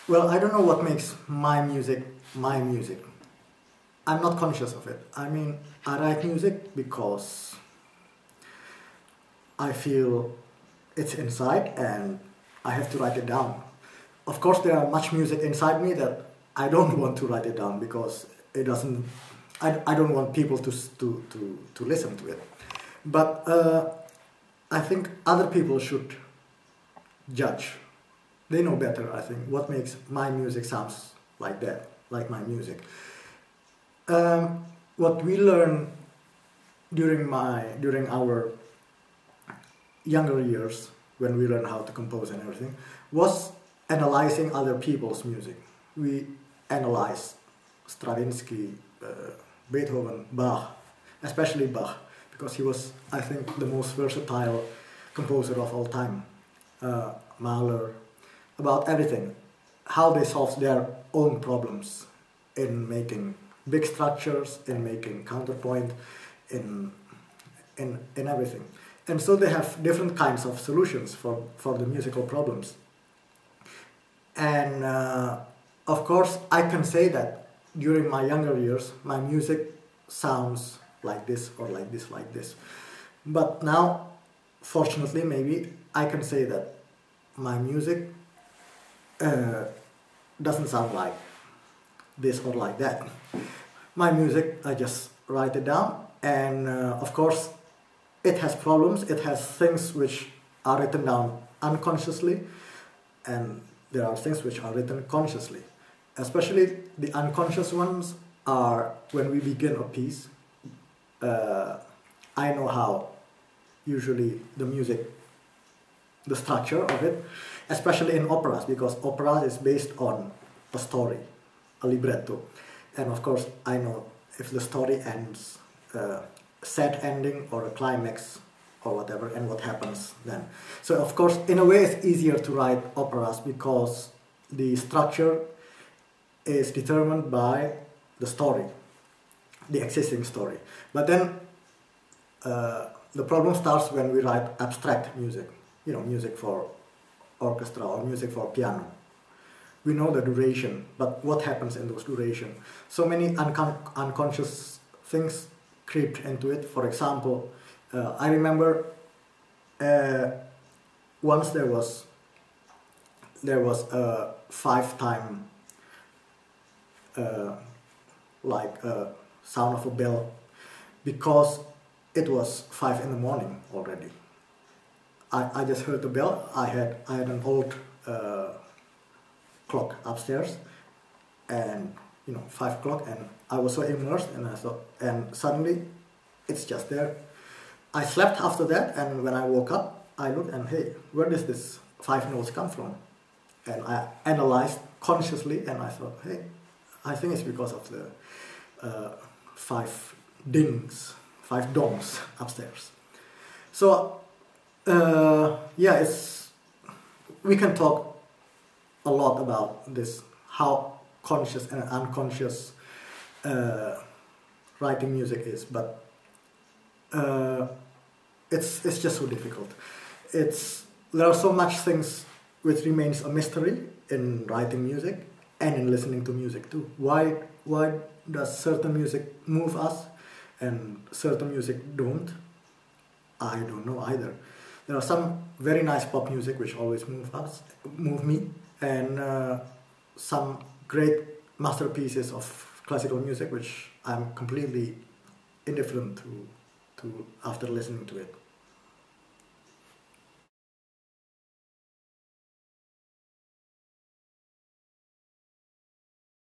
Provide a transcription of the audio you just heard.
Well, I don't know what makes my music my music. I'm not conscious of it. I mean, I write music because I feel it's inside and I have to write it down. Of course, there are much music inside me that I don't want to write it down because it doesn't. I don't want people to listen to it. But I think other people should judge. They know better, I think, what makes my music sounds like that, like my music. What we learn during our younger years, when we learn how to compose and everything, was analyzing other people's music. We analyzed Stravinsky, Beethoven, Bach, especially Bach, because he was, I think, the most versatile composer of all time. Mahler, about everything, how they solved their own problems in making big structures, in making counterpoint, in everything. And so they have different kinds of solutions for the musical problems. And of course, I can say that during my younger years, my music sounds like this or like this, like this. But now, fortunately, maybe I can say that my music doesn't sound like this or like that. My music, I just write it down, and of course, it has problems. It has things which are written down unconsciously, and there are things which are written consciously. Especially the unconscious ones are when we begin a piece. I know how usually the music, the structure of it, especially in operas, because opera is based on a story, a libretto. And of course, I know if the story ends, sad ending or a climax or whatever, and what happens then. So of course, in a way, it's easier to write operas because the structure is determined by the story, the existing story. But then the problem starts when we write abstract music, music for orchestra or music for piano. We know the duration, but what happens in those duration? So many unconscious things creep into it. For example, I remember once there was a 5-time sound of a bell, because it was 5 in the morning already. I just heard the bell. I had an old clock upstairs, and 5 o'clock, and I was so immersed, and I thought, and suddenly it's just there. I slept after that, and when I woke up, I looked and, hey, where does this 5 notes come from? And I analyzed consciously, and I thought, hey, I think it's because of the 5 dings, 5 dongs upstairs. So yeah, we can talk a lot about this, how conscious and unconscious writing music is, but it's just so difficult. There are so much things which remains a mystery in writing music and in listening to music too. Why does certain music move us and certain music don't? I don't know either. There are some very nice pop music which always move me, and some great masterpieces of classical music which I'm completely indifferent to after listening to it.